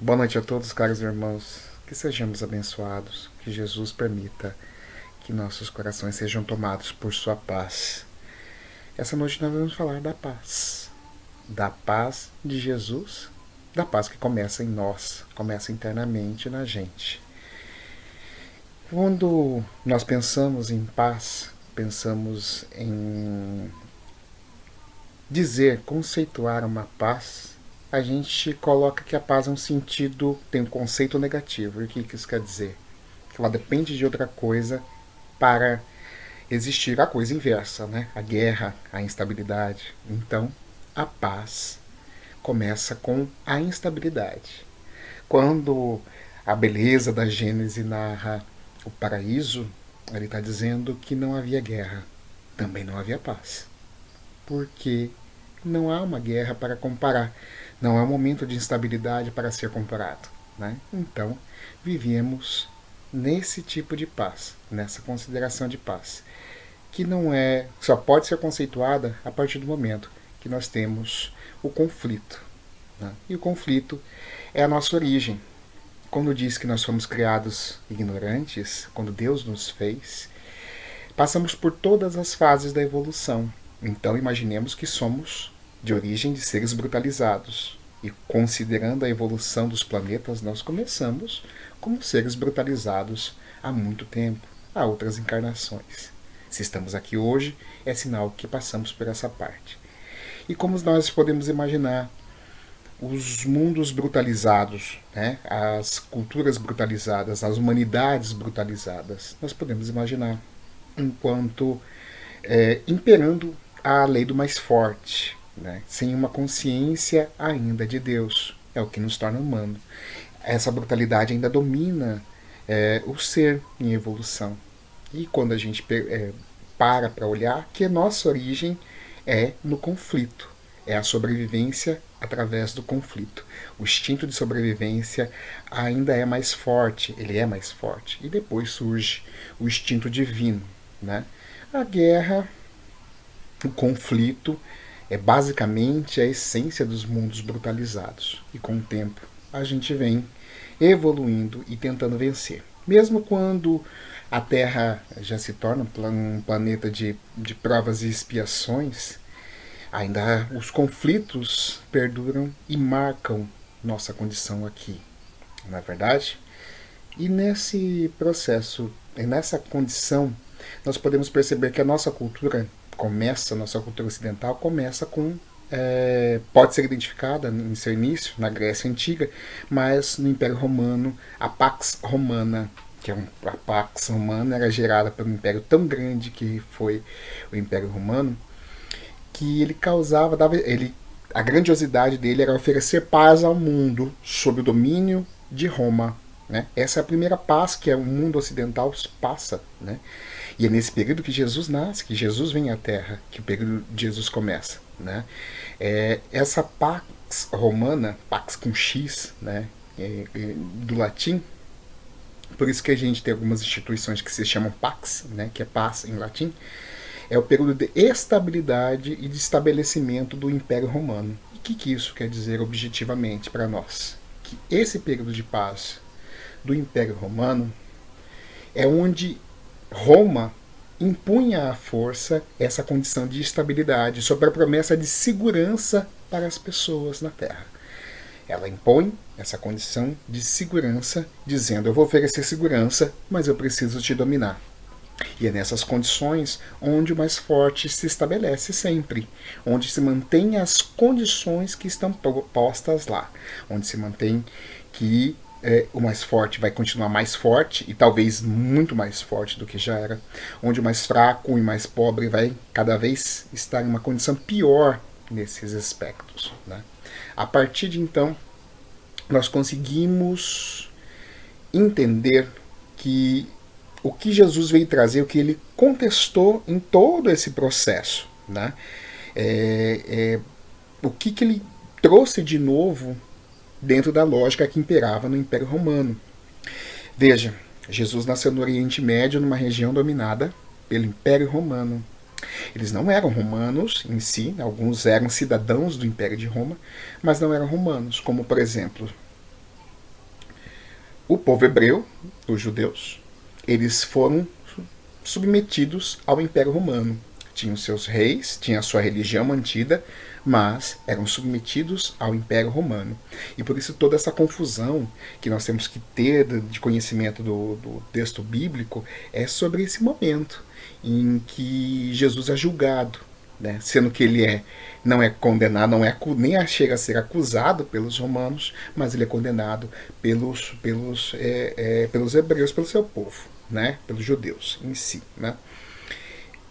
Boa noite a todos, caros irmãos. Que sejamos abençoados, que Jesus permita que nossos corações sejam tomados por sua paz. Essa noite nós vamos falar da paz de Jesus, da paz que começa em nós, começa internamente na gente. Quando nós pensamos em paz, pensamos em dizer, conceituar uma paz, a gente coloca que a paz é um sentido, tem um conceito negativo. E o que isso quer dizer? Que ela depende de outra coisa para existir a coisa inversa, né? A guerra, a instabilidade. Então, a paz começa com a instabilidade. Quando a beleza da Gênese narra o paraíso, ele está dizendo que não havia guerra, também não havia paz. Porque não há uma guerra para comparar, não há um momento de instabilidade para ser comparado. Né? Então, vivíamos nesse tipo de paz, nessa consideração de paz, que não é, só pode ser conceituada a partir do momento que nós temos o conflito. Né? E o conflito é a nossa origem. Quando diz que nós fomos criados ignorantes, quando Deus nos fez, passamos por todas as fases da evolução. Então imaginemos que somos de origem de seres brutalizados. E considerando a evolução dos planetas, nós começamos como seres brutalizados há muito tempo, há outras encarnações. Se estamos aqui hoje, é sinal que passamos por essa parte. E como nós podemos imaginar os mundos brutalizados, né? As culturas brutalizadas, as humanidades brutalizadas, nós podemos imaginar enquanto imperando a lei do mais forte, né? Sem uma consciência ainda de Deus. É o que nos torna humano. Essa brutalidade ainda domina o ser em evolução. E quando a gente para olhar que a nossa origem é no conflito, é a sobrevivência através do conflito. O instinto de sobrevivência ainda é mais forte, ele é mais forte. E depois surge o instinto divino, né? A guerra, o conflito, é basicamente a essência dos mundos brutalizados. E com o tempo a gente vem evoluindo e tentando vencer. Mesmo quando a Terra já se torna um planeta de provas e expiações, ainda os conflitos perduram e marcam nossa condição aqui, não é verdade? E nesse processo, nessa condição, nós podemos perceber que a nossa cultura começa, a nossa cultura ocidental começa com pode ser identificada em seu início na Grécia Antiga, mas no Império Romano, a Pax Romana, a Pax Romana era gerada por um império tão grande que foi o Império Romano, que ele causava, a grandiosidade dele era oferecer paz ao mundo sob o domínio de Roma. Né? Essa é a primeira paz que o mundo ocidental passa. Né? E é nesse período que Jesus nasce, que Jesus vem à Terra, que o período de Jesus começa. Né? Essa Pax Romana, Pax com X, né? Do latim, por isso que a gente tem algumas instituições que se chamam Pax, né? Que é paz em latim, é o período de estabilidade e de estabelecimento do Império Romano. E o que isso quer dizer objetivamente para nós? Que esse período de paz do Império Romano é onde Roma impunha à força essa condição de estabilidade sob a promessa de segurança para as pessoas na Terra. Ela impõe essa condição de segurança, dizendo: eu vou oferecer segurança, mas eu preciso te dominar. E é nessas condições onde o mais forte se estabelece sempre, onde se mantém as condições que estão postas lá, onde se mantém que o mais forte vai continuar mais forte e talvez muito mais forte do que já era, onde o mais fraco e mais pobre vai cada vez estar em uma condição pior nesses aspectos. Né? A partir de então, nós conseguimos entender que o que Jesus veio trazer, o que ele contestou em todo esse processo, né? O que ele trouxe de novo dentro da lógica que imperava no Império Romano. Veja, Jesus nasceu no Oriente Médio, numa região dominada pelo Império Romano. Eles não eram romanos em si, alguns eram cidadãos do Império de Roma, mas não eram romanos, como por exemplo O povo hebreu, os judeus, eles foram submetidos ao Império Romano. Tinham seus reis, tinha a sua religião mantida, mas eram submetidos ao Império Romano. E por isso toda essa confusão que nós temos que ter de conhecimento do texto bíblico é sobre esse momento em que Jesus é julgado, né? Sendo que ele não é condenado, nem chega a ser acusado pelos romanos, mas ele é condenado pelos hebreus, pelo seu povo, né? Pelos judeus em si, né?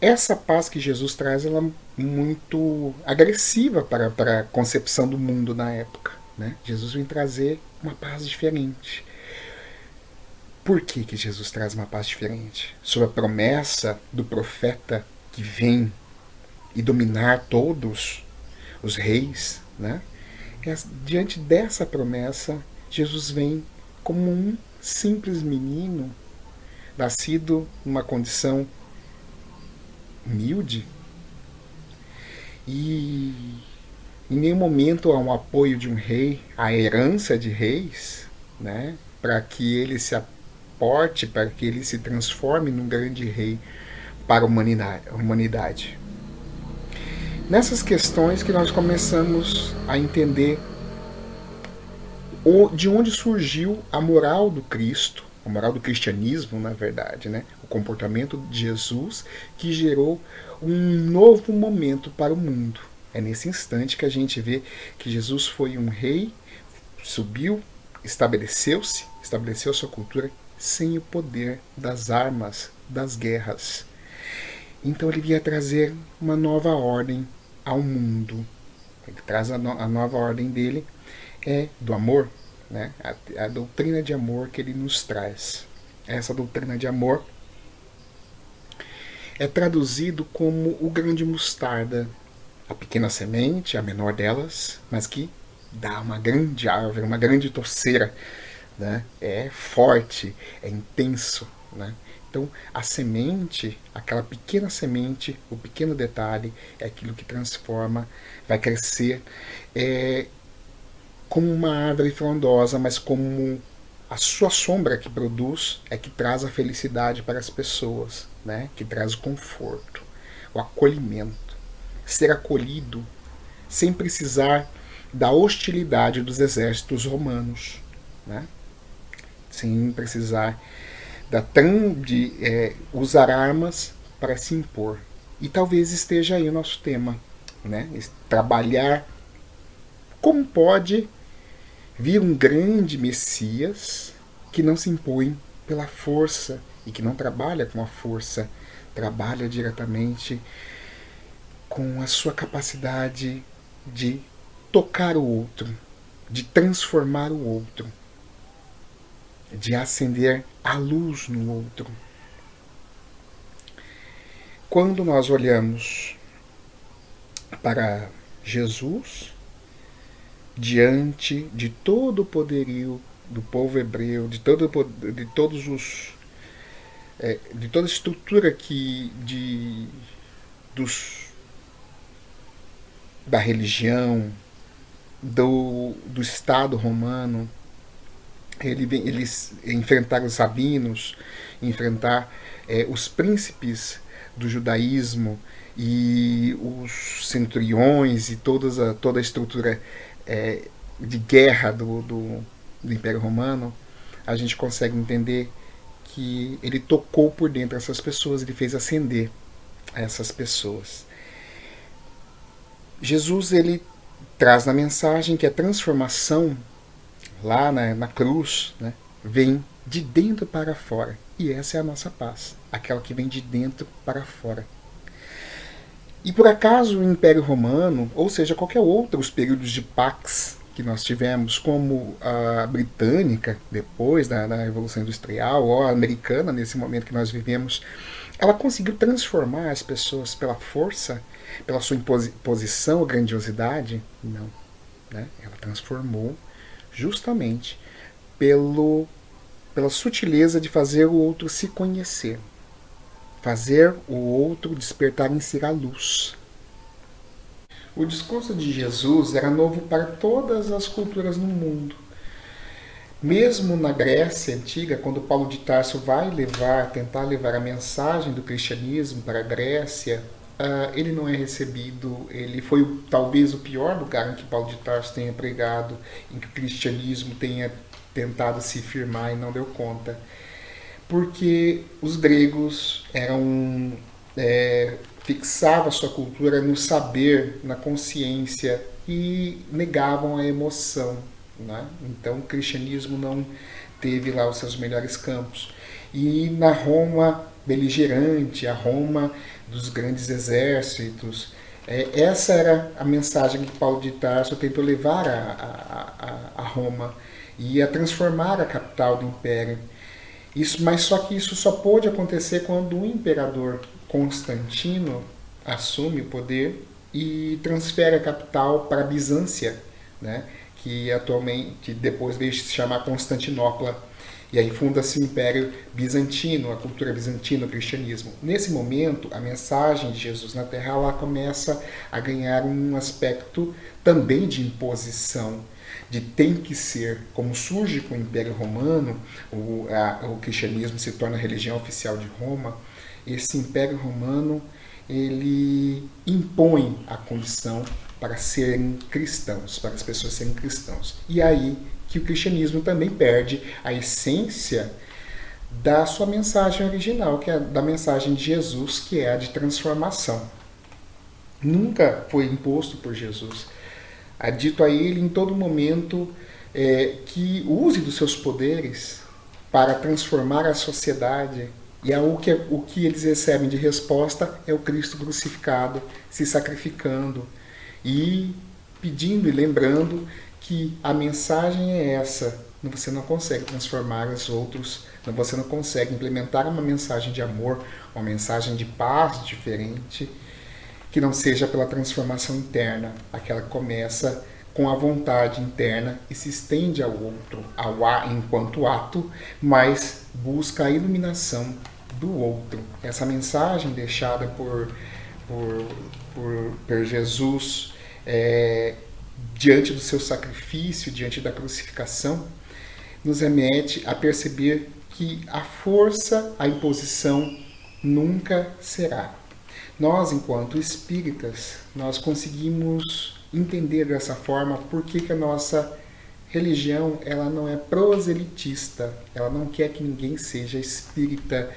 Essa paz que Jesus traz, ela é muito agressiva para a concepção do mundo na época, né? Jesus vem trazer uma paz diferente. Por que Jesus traz uma paz diferente? Sob a promessa do profeta que vem e dominar todos os reis, né? Diante dessa promessa, Jesus vem como um simples menino, nascido numa condição humilde, e em nenhum momento há um apoio de um rei, a herança de reis, né? Para que ele se aporte, para que ele se transforme num grande rei para a humanidade. Nessas questões que nós começamos a entender de onde surgiu a moral do Cristo, a moral do cristianismo, na verdade, né? O comportamento de Jesus que gerou um novo momento para o mundo. É nesse instante que a gente vê que Jesus foi um rei, subiu, estabeleceu a sua cultura sem o poder das armas, das guerras. Então ele vinha trazer uma nova ordem ao mundo. Ele traz a nova ordem dele do amor, né? A doutrina de amor que ele nos traz. Essa doutrina de amor é traduzido como o grão de mostarda, a pequena semente, a menor delas, mas que dá uma grande árvore, uma grande torceira, né? É forte, é intenso, né? Então, a semente, aquela pequena semente, o pequeno detalhe, é aquilo que transforma, vai crescer como uma árvore frondosa, mas como a sua sombra que produz é que traz a felicidade para as pessoas, né? Que traz o conforto, o acolhimento. Ser acolhido sem precisar da hostilidade dos exércitos romanos, né? Sem precisar de usar armas para se impor. E talvez esteja aí o nosso tema, né? Trabalhar como pode vir um grande Messias que não se impõe pela força e que não trabalha com a força, trabalha diretamente com a sua capacidade de tocar o outro, de transformar o outro, de acender a luz no outro. Quando nós olhamos para Jesus, diante de todo o poderio do povo hebreu, de toda a estrutura da religião, do Estado romano, eles enfrentaram os rabinos, enfrentar os príncipes do judaísmo e os centuriões e toda a estrutura de guerra do Império Romano, a gente consegue entender que ele tocou por dentro essas pessoas, ele fez ascender essas pessoas. Jesus, ele traz na mensagem que a transformação lá na cruz, né, vem de dentro para fora. E essa é a nossa paz, aquela que vem de dentro para fora. E por acaso o Império Romano, ou seja, qualquer outros períodos de pax que nós tivemos, como a britânica, depois da Revolução Industrial, ou a americana, nesse momento que nós vivemos, ela conseguiu transformar as pessoas pela força, pela sua imposição, grandiosidade? Não. Né? Ela transformou justamente pela sutileza de fazer o outro se conhecer, fazer o outro despertar em si a luz. O discurso de Jesus era novo para todas as culturas no mundo. Mesmo na Grécia Antiga, quando Paulo de Tarso vai tentar levar a mensagem do cristianismo para a Grécia, ele não é recebido. Ele foi talvez o pior lugar em que Paulo de Tarso tenha pregado, em que o cristianismo tenha tentado se firmar e não deu conta. Porque os gregos fixavam a sua cultura no saber, na consciência, e negavam a emoção, né? Então o cristianismo não teve lá os seus melhores campos. E na Roma beligerante, a Roma dos grandes exércitos, essa era a mensagem que Paulo de Tarso tentou levar a Roma e a transformar a capital do império. Mas só que isso só pôde acontecer quando o imperador Constantino assume o poder e transfere a capital para a Bizância, né? Que atualmente depois veio se chamar Constantinopla. E aí funda-se o Império Bizantino, a cultura bizantina, o cristianismo. Nesse momento, a mensagem de Jesus na Terra ela começa a ganhar um aspecto também de imposição, de tem que ser. Como surge com o Império Romano, o cristianismo se torna a religião oficial de Roma, esse Império Romano ele impõe a condição para serem cristãos, para as pessoas serem cristãos. E aí que o cristianismo também perde a essência da sua mensagem original, que é da mensagem de Jesus, que é a de transformação. Nunca foi imposto por Jesus. É dito a ele em todo momento que use dos seus poderes para transformar a sociedade. E o que eles recebem de resposta é o Cristo crucificado, se sacrificando e pedindo e lembrando que a mensagem é essa. Você não consegue transformar os outros, você não consegue implementar uma mensagem de amor, uma mensagem de paz diferente, que não seja pela transformação interna, aquela que começa com a vontade interna e se estende ao outro, enquanto ato, mas busca a iluminação do outro. Essa mensagem deixada por Jesus diante do seu sacrifício, diante da crucificação, nos remete a perceber que a força, a imposição nunca será. Nós, enquanto espíritas, nós conseguimos entender dessa forma por que a nossa religião ela não é proselitista, ela não quer que ninguém seja espírita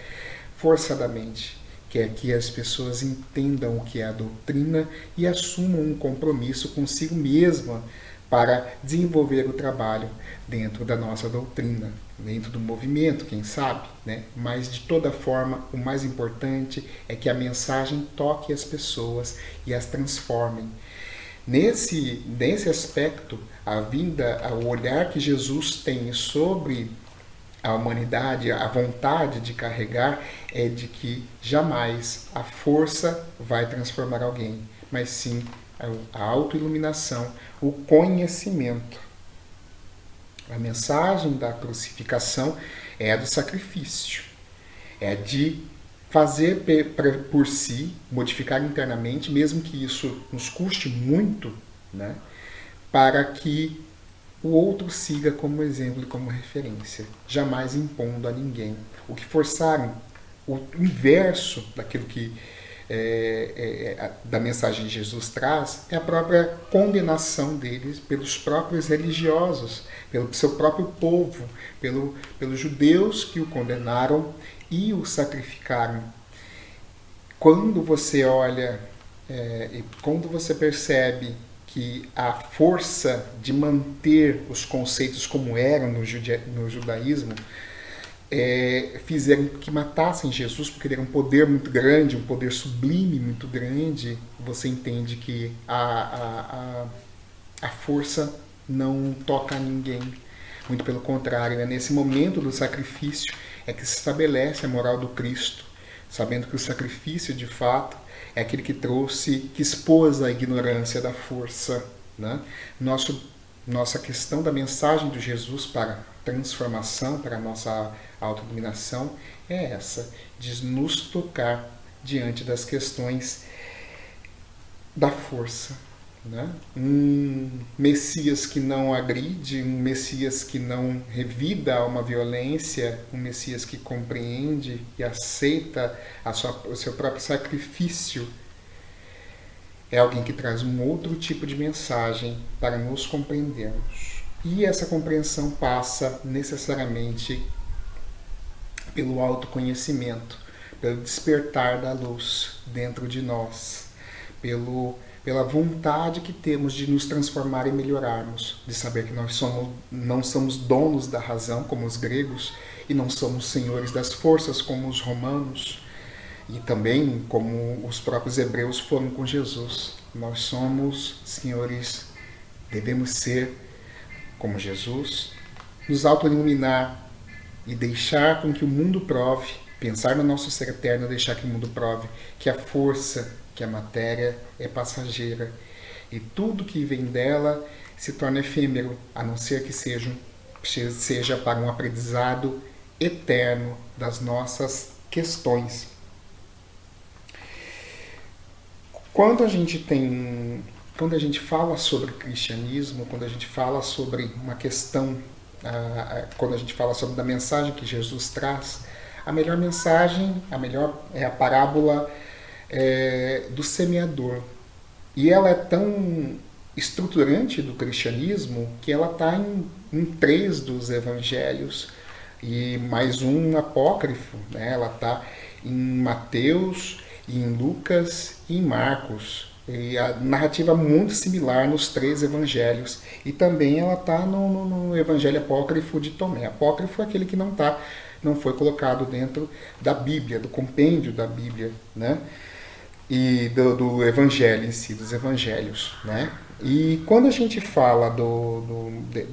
forçadamente. Quer que as pessoas entendam o que é a doutrina e assumam um compromisso consigo mesma para desenvolver o trabalho dentro da nossa doutrina, dentro do movimento, quem sabe, né? Mas de toda forma, o mais importante é que a mensagem toque as pessoas e as transforme. Nesse aspecto, o olhar que Jesus tem sobre a humanidade, a vontade de carregar é de que jamais a força vai transformar alguém, mas sim a autoiluminação, o conhecimento. A mensagem da crucificação é a do sacrifício, é de fazer por si, modificar internamente, mesmo que isso nos custe muito, né, para que o outro siga como exemplo e como referência, jamais impondo a ninguém. O que forçarem, o inverso daquilo que da mensagem de Jesus traz, é a própria condenação deles pelos próprios religiosos, pelo seu próprio povo, pelos judeus que o condenaram e o sacrificaram. Quando você olha e quando você percebe que a força de manter os conceitos como eram no judaísmo fizeram que matassem Jesus, porque ele era um poder muito grande, um poder sublime muito grande, você entende que a força não toca a ninguém. Muito pelo contrário, é nesse momento do sacrifício é que se estabelece a moral do Cristo, sabendo que o sacrifício, de fato, é aquele que expôs a ignorância da força, né? Nossa questão da mensagem de Jesus para transformação, para a nossa autodominação, é essa, de nos tocar diante das questões da força. né? Um Messias que não agride, um Messias que não revida uma violência, um Messias que compreende e aceita o seu próprio sacrifício. É alguém que traz um outro tipo de mensagem para nos compreendermos. E essa compreensão passa necessariamente pelo autoconhecimento, pelo despertar da luz dentro de nós, pela vontade que temos de nos transformar e melhorarmos, de saber que nós não somos donos da razão, como os gregos, e não somos senhores das forças, como os romanos, e também como os próprios hebreus foram com Jesus. Nós somos senhores, devemos ser como Jesus, nos auto-iluminar e deixar com que o mundo prove, pensar no nosso ser eterno, deixar que o mundo prove que a força, que a matéria é passageira e tudo que vem dela se torna efêmero, a não ser que seja para um aprendizado eterno das nossas questões. Quando a gente fala sobre cristianismo, quando a gente fala sobre uma questão, quando a gente fala sobre a mensagem que Jesus traz, a melhor mensagem, é a parábola do semeador. E ela é tão estruturante do cristianismo que ela está em 3 dos evangelhos e mais um apócrifo, né? Ela está em Mateus, em Lucas e em Marcos. E a narrativa é muito similar nos 3 evangelhos. E também ela está no evangelho apócrifo de Tomé. Apócrifo é aquele que não foi colocado dentro da Bíblia, do compêndio da Bíblia, né? E do evangelho em si, dos evangelhos, né? E quando a gente fala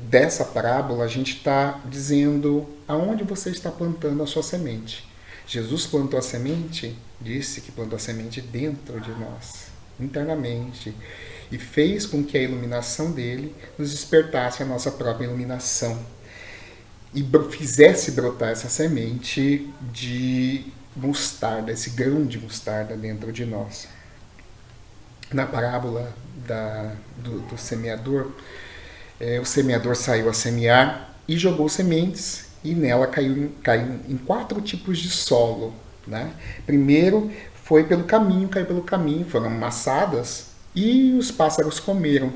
dessa parábola, a gente está dizendo aonde você está plantando a sua semente. Jesus plantou a semente, disse que plantou a semente dentro de nós, internamente, e fez com que a iluminação dele nos despertasse a nossa própria iluminação e fizesse brotar essa semente de mostarda, esse grão de mostarda dentro de nós. Na parábola do semeador, o semeador saiu a semear e jogou sementes, e nela caiu em 4 tipos de solo, né? Primeiro caiu pelo caminho, foram amassadas e os pássaros comeram,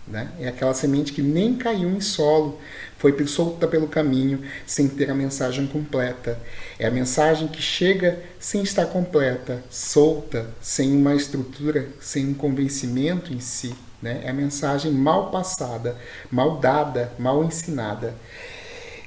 né? É aquela semente que nem caiu em solo, foi solta pelo caminho sem ter a mensagem completa. É a mensagem que chega sem estar completa, solta, sem uma estrutura, sem um convencimento em si, né? É a mensagem mal passada, mal dada, mal ensinada.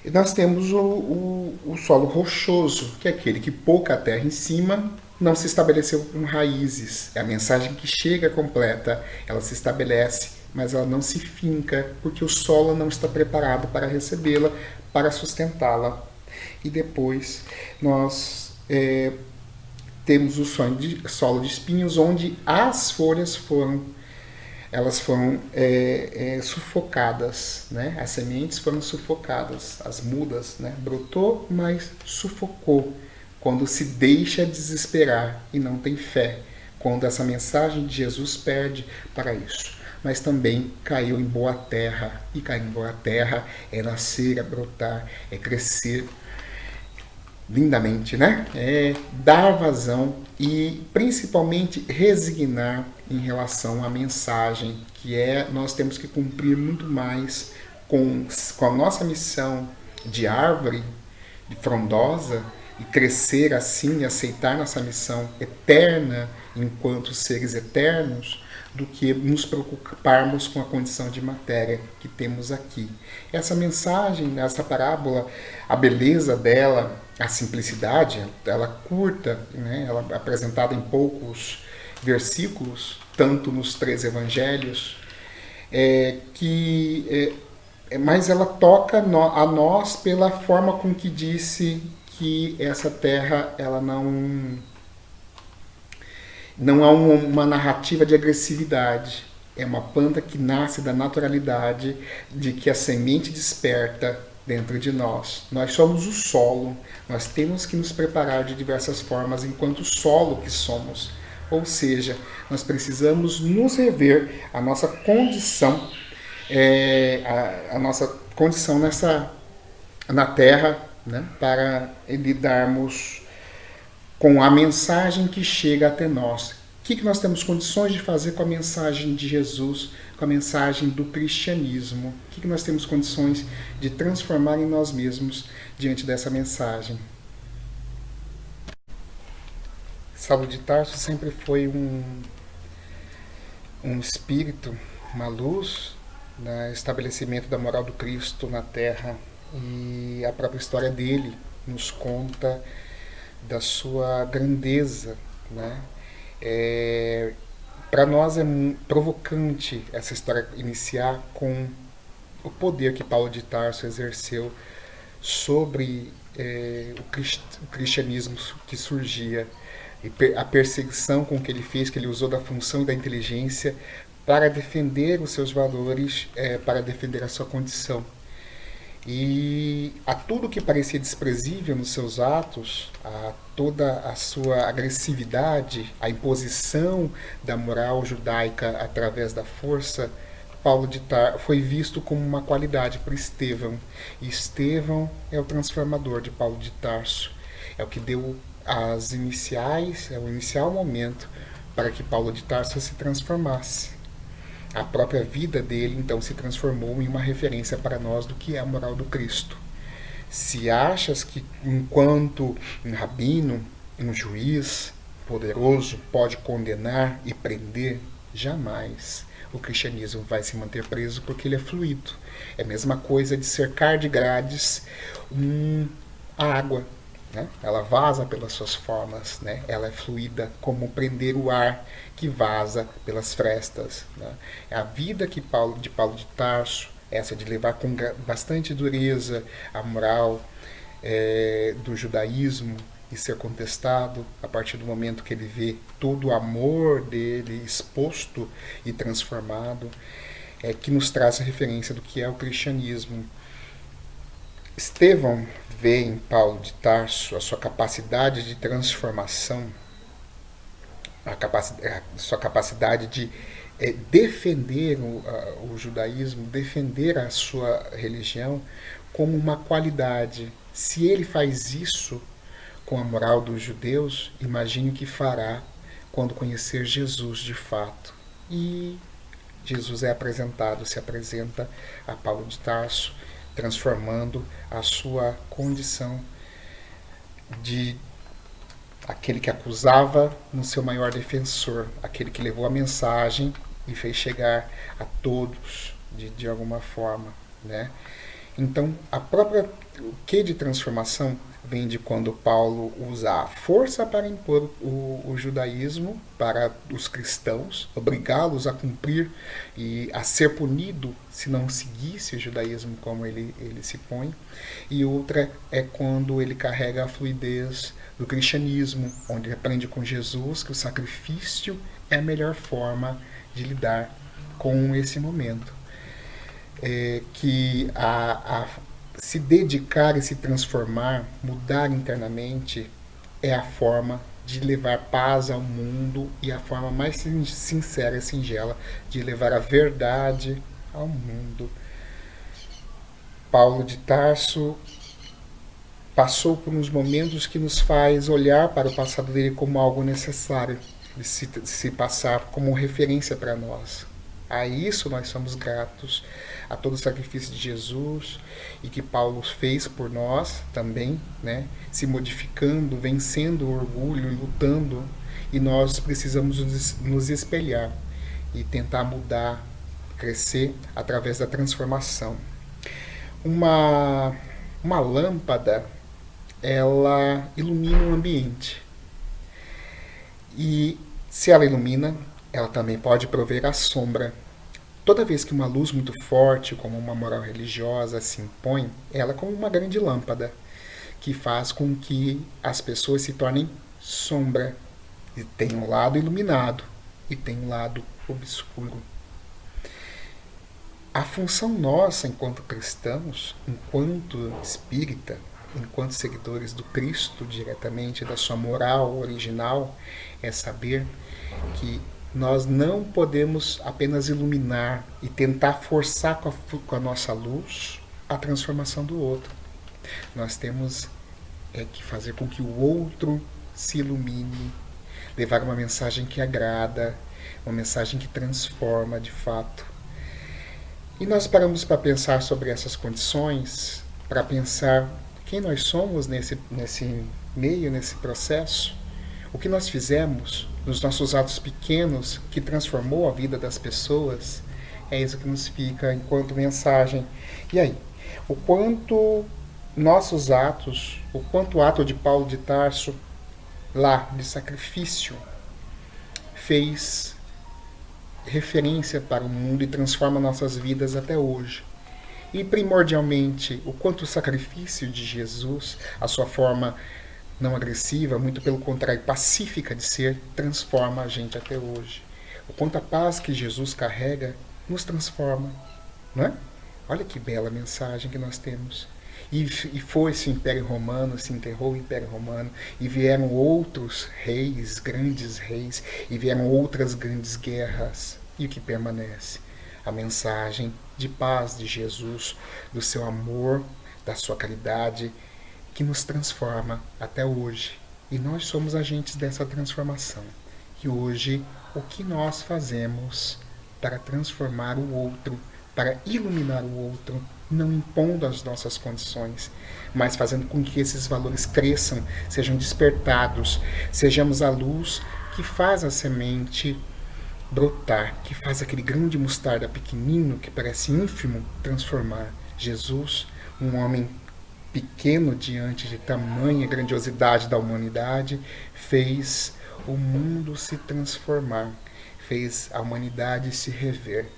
E nós temos o solo rochoso, que é aquele que pouca terra em cima não se estabeleceu com raízes. É a mensagem que chega completa, ela se estabelece, mas ela não se finca, porque o solo não está preparado para recebê-la, para sustentá-la. E depois nós temos o solo de espinhos, onde as folhas foram sufocadas, né? As sementes foram sufocadas, as mudas, né? Brotou, mas sufocou. Quando se deixa desesperar e não tem fé, quando essa mensagem de Jesus perde para isso. Mas também caiu em boa terra, e cair em boa terra é nascer, é brotar, é crescer lindamente, né? É dar vazão e principalmente resignar em relação à mensagem, que nós temos que cumprir muito mais com a nossa missão de árvore, de frondosa, e crescer assim, e aceitar nossa missão eterna enquanto seres eternos, do que nos preocuparmos com a condição de matéria que temos aqui. Essa mensagem, essa parábola, a beleza dela, a simplicidade, ela curta, né? Ela é apresentada em poucos versículos, tanto nos 3 evangelhos, mas ela toca a nós pela forma com que disse que essa terra ela não há uma narrativa de agressividade. É uma planta que nasce da naturalidade de que a semente desperta dentro de nós. Nós somos o solo. Nós temos que nos preparar de diversas formas enquanto solo que somos Ou seja, nós precisamos nos rever a nossa condição, a nossa condição na Terra, né, para lidarmos com a mensagem que chega até nós. O que nós temos condições de fazer com a mensagem de Jesus, com a mensagem do cristianismo? O que nós temos condições de transformar em nós mesmos diante dessa mensagem? Saulo de Tarso sempre foi um espírito, uma luz no estabelecimento da moral do Cristo na Terra. E a própria história dele nos conta da sua grandeza, né? Para nós é provocante essa história iniciar com o poder que Paulo de Tarso exerceu sobre o cristianismo que surgia, e a perseguição com que ele fez, que ele usou da função e da inteligência para defender os seus valores, para defender a sua condição. E a tudo que parecia desprezível nos seus atos, a toda a sua agressividade, a imposição da moral judaica através da força, Paulo de Tarso foi visto como uma qualidade por Estevão. E Estevão é o transformador de Paulo de Tarso. É o que deu as iniciais, é o inicial momento para que Paulo de Tarso se transformasse. A própria vida dele, então, se transformou em uma referência para nós do que é a moral do Cristo. Se achas que, enquanto um rabino, um juiz poderoso pode condenar e prender, jamais o cristianismo vai se manter preso, porque ele é fluido. É a mesma coisa de cercar de grades a água. Né? Ela vaza pelas suas formas, né? Ela é fluida, como prender o ar que vaza pelas frestas. Né? É a vida de Paulo de Tarso, essa de levar com bastante dureza a moral do judaísmo e ser contestado a partir do momento que ele vê todo o amor dele exposto e transformado, que nos traz a referência do que é o cristianismo. Estevão vê em Paulo de Tarso a sua capacidade de transformação, a sua capacidade de defender o judaísmo, defender a sua religião como uma qualidade. Se ele faz isso com a moral dos judeus, imagine o que fará quando conhecer Jesus de fato. E Jesus se apresenta a Paulo de Tarso, transformando a sua condição de aquele que acusava no seu maior defensor, aquele que levou a mensagem e fez chegar a todos de alguma forma, né? Então, o que de transformação vem de quando Paulo usa a força para impor o judaísmo para os cristãos, obrigá-los a cumprir e a ser punido se não seguisse o judaísmo como ele se põe. E outra é quando ele carrega a fluidez do cristianismo, onde ele aprende com Jesus que o sacrifício é a melhor forma de lidar com esse momento. Que se dedicar e se transformar, mudar internamente, é a forma de levar paz ao mundo e a forma mais sincera e singela de levar a verdade ao mundo. Paulo de Tarso passou por uns momentos que nos faz olhar para o passado dele como algo necessário, de se passar como referência para nós. A isso nós somos gratos, a todo o sacrifício de Jesus e que Paulo fez por nós também, né? Se modificando, vencendo o orgulho, lutando, e nós precisamos nos espelhar e tentar mudar, crescer através da transformação. Uma lâmpada, ela ilumina o ambiente. E se ela ilumina, ela também pode prover a sombra. Toda vez que uma luz muito forte, como uma moral religiosa, se impõe, ela é como uma grande lâmpada, que faz com que as pessoas se tornem sombra. E tem um lado iluminado e tem um lado obscuro. A função nossa, enquanto cristãos, enquanto espírita, enquanto seguidores do Cristo, diretamente da sua moral original, é saber que nós não podemos apenas iluminar e tentar forçar com a nossa luz a transformação do outro. Nós temos que fazer com que o outro se ilumine, levar uma mensagem que agrada, uma mensagem que transforma de fato. E nós paramos para pensar sobre essas condições, para pensar quem nós somos nesse meio, nesse processo, o que nós fizemos nos nossos atos pequenos que transformou a vida das pessoas. É isso que nos fica enquanto mensagem. E aí, o quanto nossos atos, o quanto o ato de Paulo de Tarso, lá de sacrifício, fez referência para o mundo e transforma nossas vidas até hoje. E primordialmente, o quanto o sacrifício de Jesus, a sua forma não agressiva, muito pelo contrário, pacífica de ser, transforma a gente até hoje. O quanto a paz que Jesus carrega nos transforma, não é? Olha que bela mensagem que nós temos. E foi-se o Império Romano, se enterrou o Império Romano, e vieram outros reis, grandes reis, e vieram outras grandes guerras. E o que permanece? A mensagem de paz de Jesus, do seu amor, da sua caridade, que nos transforma até hoje. E nós somos agentes dessa transformação. E hoje, o que nós fazemos para transformar o outro, para iluminar o outro, não impondo as nossas condições, mas fazendo com que esses valores cresçam, sejam despertados, sejamos a luz que faz a semente brotar, que faz aquele grão de mostarda pequenino, que parece ínfimo, transformar. Jesus, um homem pequeno diante de tamanha grandiosidade da humanidade, fez o mundo se transformar, fez a humanidade se rever.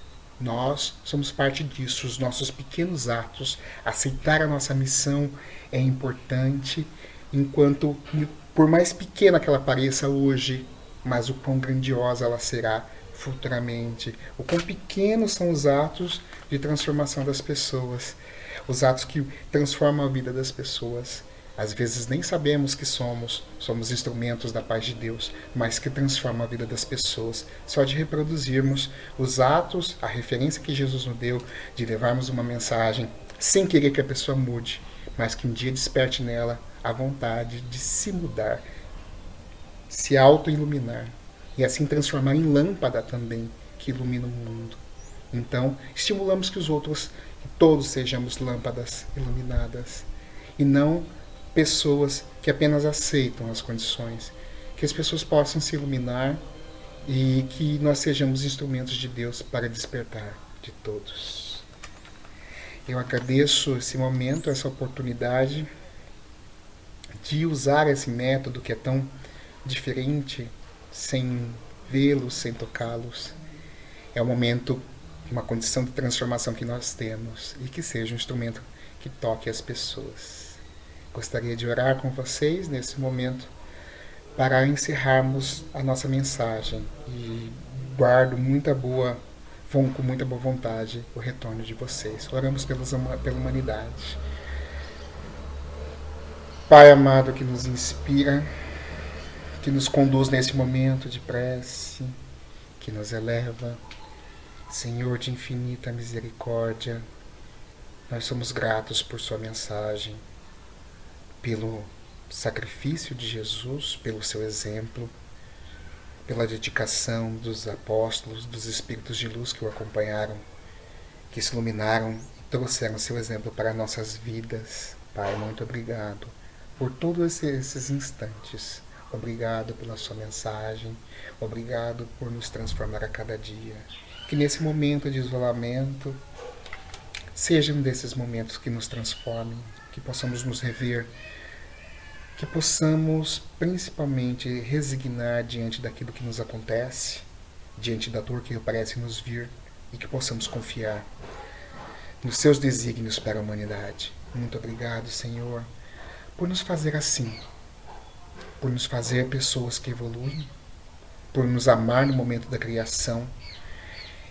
Nós somos parte disso, os nossos pequenos atos, aceitar a nossa missão é importante, enquanto, por mais pequena que ela pareça hoje, mas o quão grandiosa ela será futuramente. O quão pequenos são os atos de transformação das pessoas, os atos que transformam a vida das pessoas. Às vezes nem sabemos que somos instrumentos da paz de Deus, mas que transformam a vida das pessoas. Só de reproduzirmos os atos, a referência que Jesus nos deu, de levarmos uma mensagem, sem querer que a pessoa mude, mas que um dia desperte nela a vontade de se mudar, se auto-iluminar, e assim transformar em lâmpada também, que ilumina o mundo. Então, estimulamos que os outros, que todos sejamos lâmpadas iluminadas, e não pessoas que apenas aceitam as condições. Que as pessoas possam se iluminar e que nós sejamos instrumentos de Deus para despertar de todos. Eu agradeço esse momento, essa oportunidade de usar esse método que é tão diferente, sem vê-los, sem tocá-los. É um momento, uma condição de transformação que nós temos, e que seja um instrumento que toque as pessoas. Gostaria de orar com vocês nesse momento para encerrarmos a nossa mensagem, e guardo com muita boa vontade o retorno de vocês. Oramos pela humanidade. Pai amado, que nos inspira, que nos conduz nesse momento de prece, que nos eleva, Senhor de infinita misericórdia, nós somos gratos por sua mensagem, pelo sacrifício de Jesus, pelo seu exemplo, pela dedicação dos apóstolos, dos espíritos de luz que o acompanharam, que se iluminaram e trouxeram seu exemplo para nossas vidas. Pai, muito obrigado por todos esses instantes. Obrigado pela sua mensagem. Obrigado por nos transformar a cada dia. Que nesse momento de isolamento seja um desses momentos que nos transformem, que possamos nos rever, que possamos principalmente resignar diante daquilo que nos acontece, diante da dor que parece nos vir, e que possamos confiar nos seus desígnios para a humanidade. Muito obrigado, Senhor, por nos fazer assim, por nos fazer pessoas que evoluem, por nos amar no momento da criação,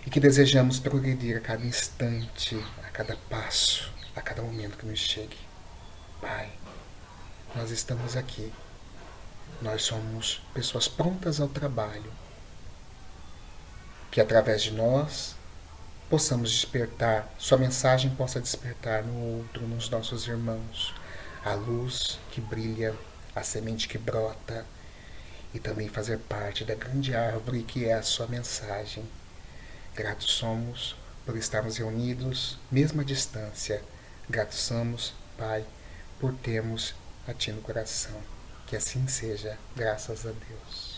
e que desejamos progredir a cada instante, a cada passo, a cada momento que nos chegue. Pai, nós estamos aqui. Nós somos pessoas prontas ao trabalho. Que através de nós possamos despertar, sua mensagem possa despertar no outro, nos nossos irmãos, a luz que brilha, a semente que brota e também fazer parte da grande árvore que é a sua mensagem. Gratos somos por estarmos reunidos, mesmo à distância. Gratos somos, Pai, por termos a Ti no coração. Que assim seja, graças a Deus.